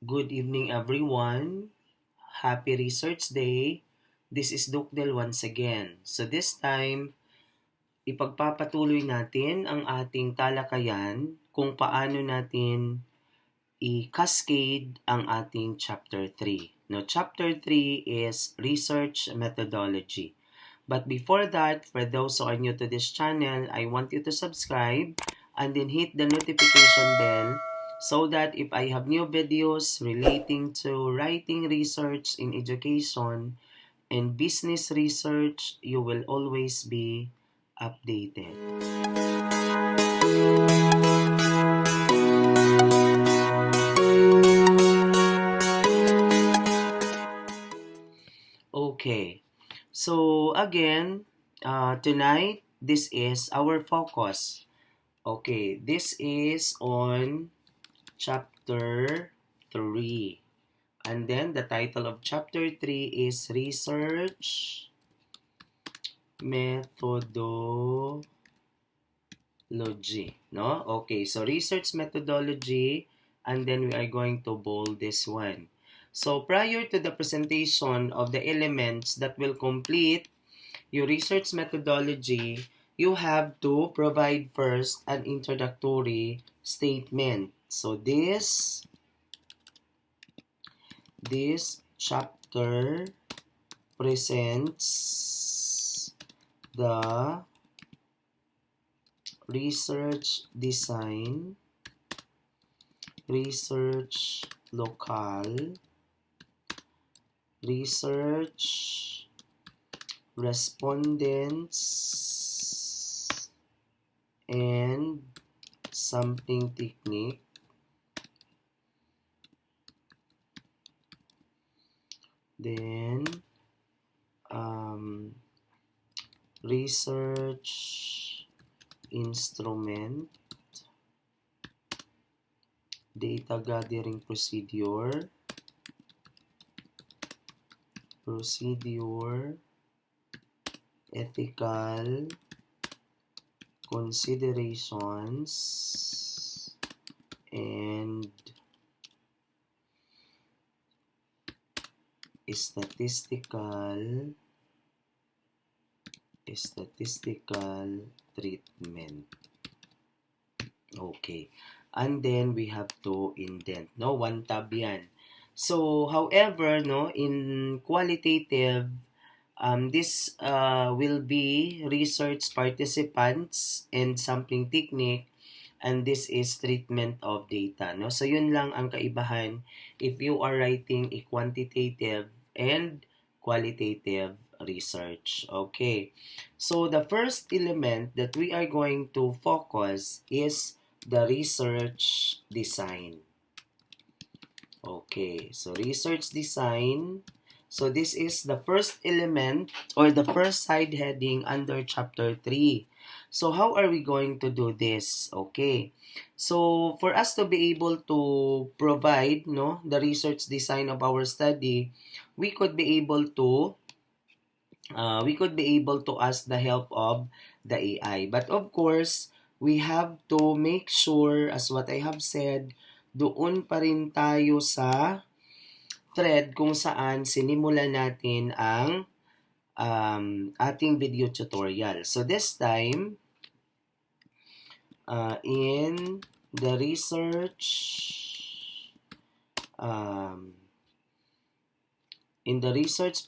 Good evening, everyone. Happy Research Day. This is Dukdel once again. So this time, ipagpapatuloy natin ang ating talakayan kung paano natin i-cascade ang ating Chapter 3. No, Chapter 3 is Research Methodology. But before that, for those who are new to this channel, I want you to subscribe and then hit the notification bell so that if I have new videos relating to writing research in education and business research, you will always be updated. Okay, so again, tonight, this is our focus. Okay, this is on chapter 3. And then the title of chapter 3 is Research Methodology. No? Okay, so research methodology, and then we are going to bold this one. So prior to the presentation of the elements that will complete your research methodology, you have to provide first an introductory statement. So this chapter presents the research design, research locale, research respondents, and sampling technique, then research instrument, data gathering procedure, ethical considerations, and statistical treatment. Okay. And then we have to indent, no? One tab yan. So, however, no, in qualitative, this will be research participants and sampling technique, and this is treatment of data, no? So, yun lang ang kaibahan if you are writing a quantitative and qualitative research. Okay. So, the first element that we are going to focus is the research design. Okay, so research design. So this is the first element or the first side heading under chapter 3. So how are we going to do this? Okay. So for us to be able to provide, no, the research design of our study, we could be able to ask the help of the AI. But of course, we have to make sure, as what I have said, doon pa rin tayo sa thread kung saan sinimulan natin ang ating video tutorial. So this time, in the research,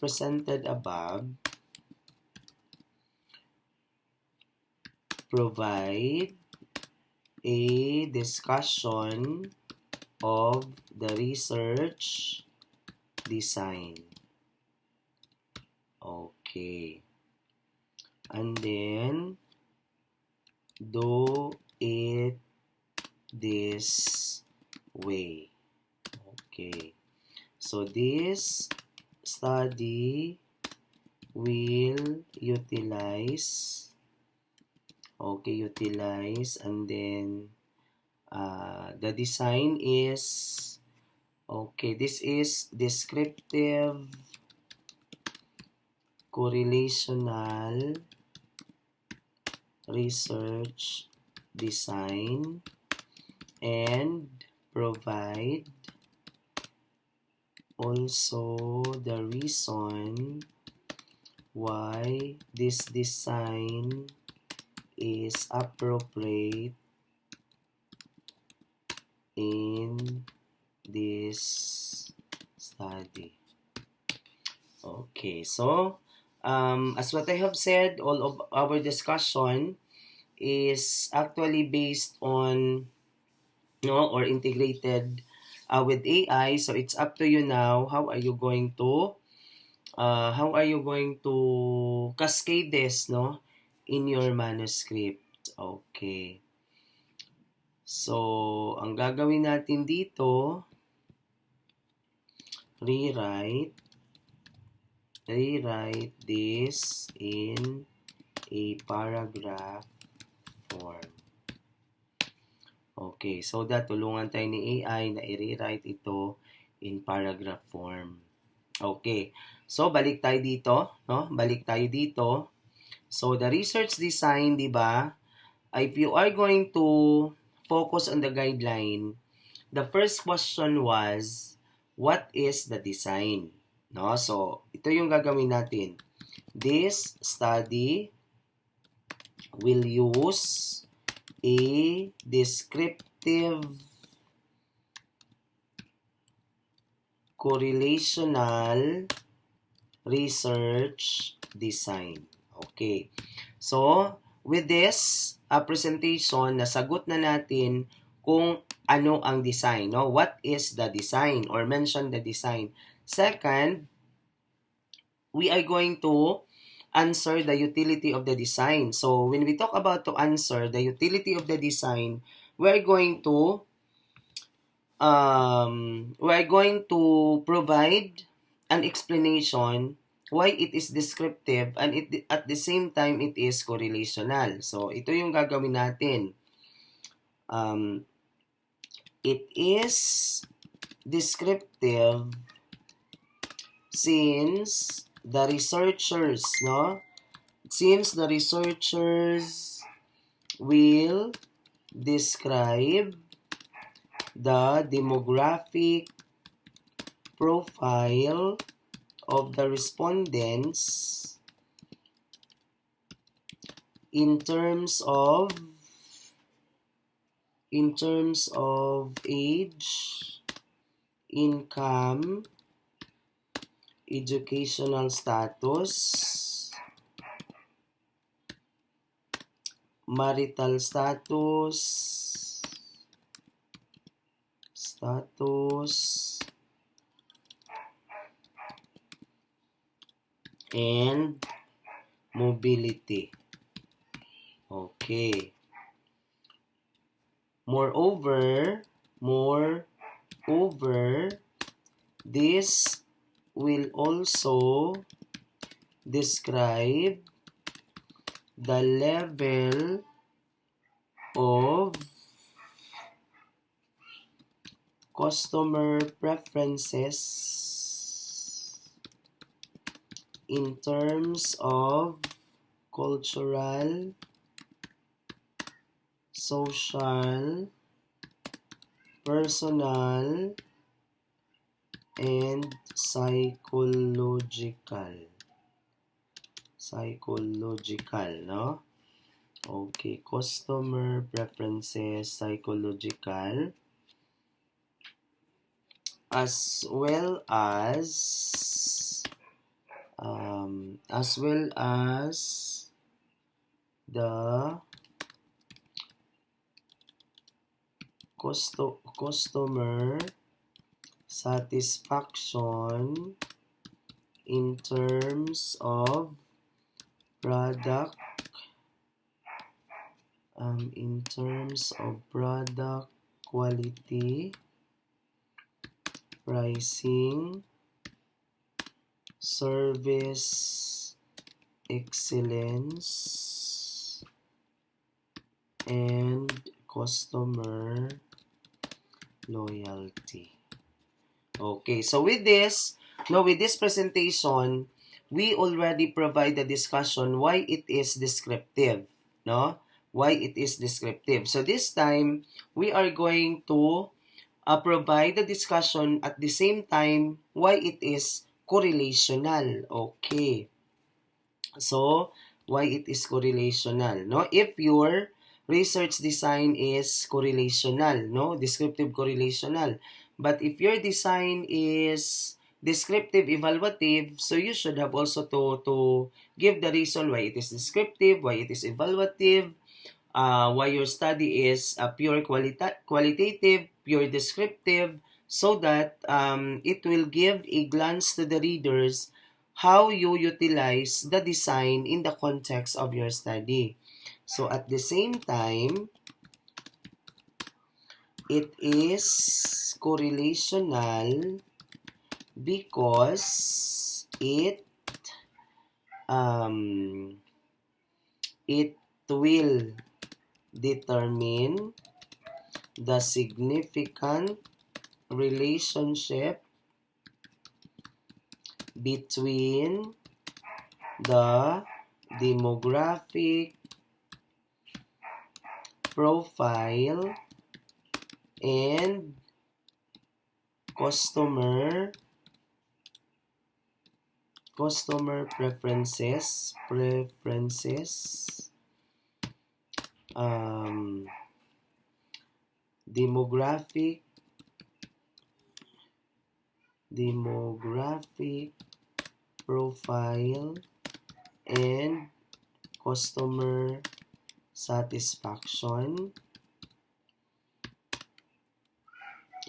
presented above, provide a discussion of the research design. Okay. And then, do it this way. Okay. So, this study will utilize, and then the design is, this is descriptive, correlational research design, and provide also the reason why this design is appropriate in this study. Okay, so as what I have said, all of our discussion is actually based on or integrated with AI. So it's up to you now. How are you going to cascade this in your manuscript? Okay. So ang gagawin natin dito, rewrite this in a paragraph form. Okay, so that tulungan tayo ni AI na i-rewrite ito in paragraph form. Okay, so balik tayo dito, no? Balik tayo dito. So the research design, di ba? If you are going to focus on the guideline, the first question was, what is the design? No? So, ito yung gagawin natin. This study will use a descriptive correlational research design. Okay. So, with this presentation, nasagot na natin kung ano ang design. No? What is the design? Or mention the design. Second, we are going to answer the utility of the design. So, when we talk about to answer the utility of the design, we're going to provide an explanation why it is descriptive and at the same time it is correlational. So, ito yung gagawin natin. It is descriptive since the researchers will describe the demographic profile of the respondents in terms of age, income, educational status, marital status, and mobility. Okay. Moreover, this will also describe the level of customer preferences in terms of cultural, social, personal, and psychological, no? Okay, customer preferences, psychological, as well as the customer satisfaction in terms of product quality, pricing, service excellence, and customer loyalty. Okay, so with this presentation, we already provide the discussion why it is descriptive, no? Why it is descriptive. So this time, we are going to provide the discussion at the same time why it is correlational. Okay. So, why it is correlational, no? If your research design is correlational, no? Descriptive correlational. But if your design is descriptive evaluative, so you should have also to give the reason why it is descriptive, why it is evaluative, why your study is pure qualitative, pure descriptive, so that it will give a glance to the readers how you utilize the design in the context of your study. So at the same time, it is correlational because um, it will determine the significant relationship between the demographic profile and customer preferences um, demographic profile and customer satisfaction.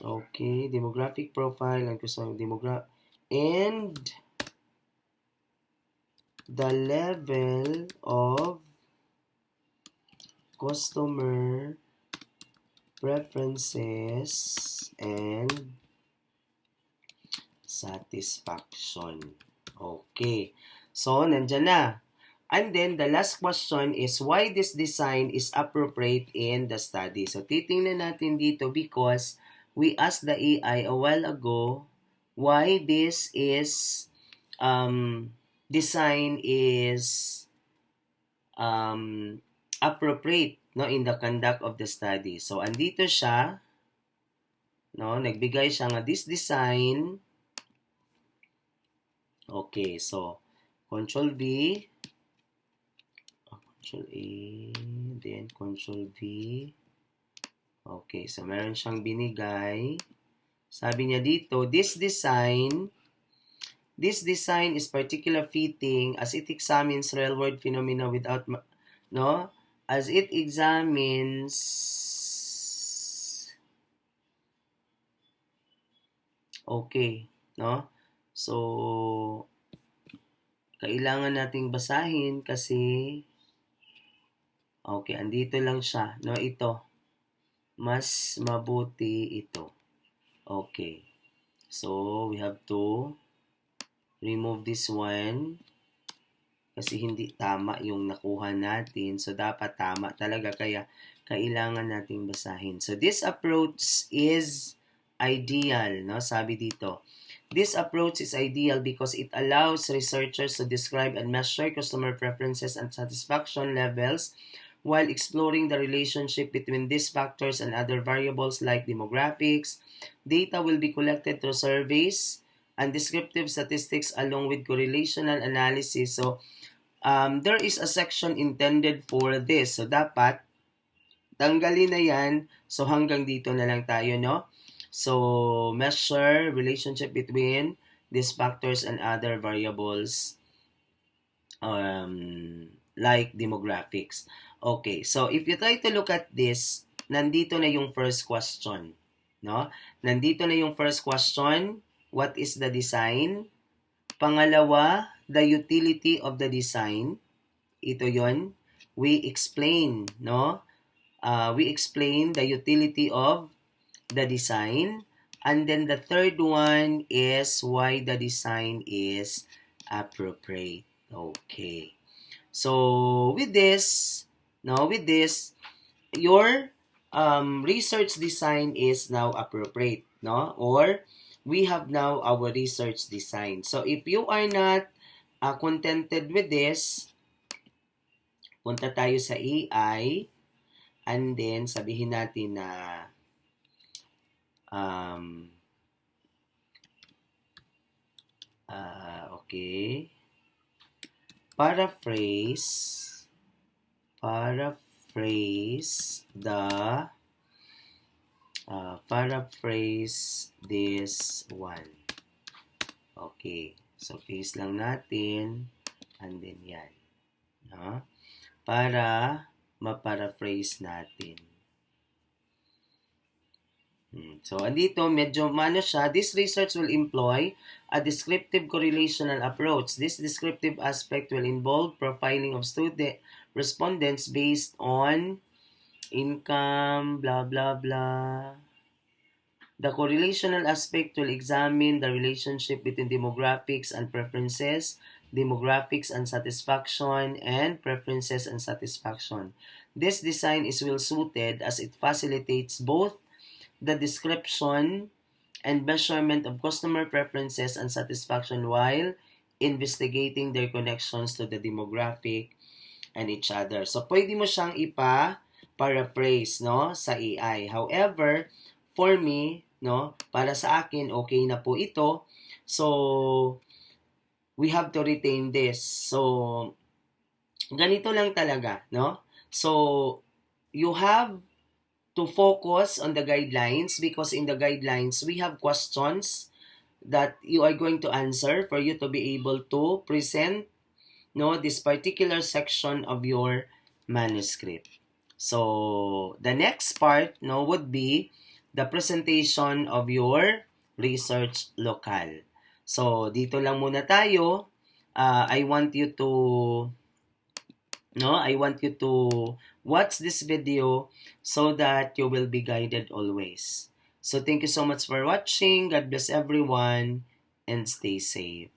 Okay, demographic profile and customer and the level of customer preferences and satisfaction. Okay. So, nandyan na. And then, the last question is why this design is appropriate in the study. So, titingnan natin dito because we asked the AI a while ago why this is design is appropriate, no, in the conduct of the study. So, andito siya, no, nagbigay siya nga this design. Okay, so Control V, Control A, then Control V. Okay, so meron siyang binigay. Sabi niya dito, this design is particular fitting as it examines real-world phenomena without, no, as it examines, okay, no? So, kailangan nating basahin kasi, okay, andito lang siya, no? Ito, mas mabuti ito. Okay. So, we have to remove this one kasi hindi tama yung nakuha natin. So, dapat tama talaga. Kaya, kailangan nating basahin. So, this approach is ideal, no? Sabi dito, this approach is ideal because it allows researchers to describe and measure customer preferences and satisfaction levels while exploring the relationship between these factors and other variables like demographics. Data will be collected through surveys and descriptive statistics along with correlational analysis. So, there is a section intended for this. So, dapat tanggalin na yan. So, hanggang dito na lang tayo, no? So, measure relationship between these factors and other variables like demographics. Okay, so if you try to look at this, nandito na yung first question, no? Nandito na yung first question, what is the design? Pangalawa, the utility of the design. Ito yon. We explain, no? We explain the utility of the design. And then the third one is why the design is appropriate. Okay. So with this, your research design is now appropriate, no? Or we have now our research design. So if you are not contented with this, punta tayo sa AI and then sabihin natin na Um, okay. Paraphrase. Paraphrase paraphrase this one. Okay. So, paste lang natin. And then yan. No? Para ma-paraphrase natin. So, andito, medyo mano siya. This research will employ a descriptive correlational approach. This descriptive aspect will involve profiling of student respondents based on income, blah, blah, blah. The correlational aspect will examine the relationship between demographics and preferences, demographics and satisfaction, and preferences and satisfaction. This design is well suited as it facilitates both the description and measurement of customer preferences and satisfaction while investigating their connections to the demographic and each other. So, pwede mo siyang paraphrase, no, sa AI. However, for me, no, para sa akin, okay na po ito. So, we have to retain this. So, ganito lang talaga, no? So, you have to focus on the guidelines because in the guidelines, we have questions that you are going to answer for you to be able to present this particular section of your manuscript. So, the next part would be the presentation of your research local. So, dito lang muna tayo. I want you to watch this video so that you will be guided always. So thank you so much for watching. God bless everyone and stay safe.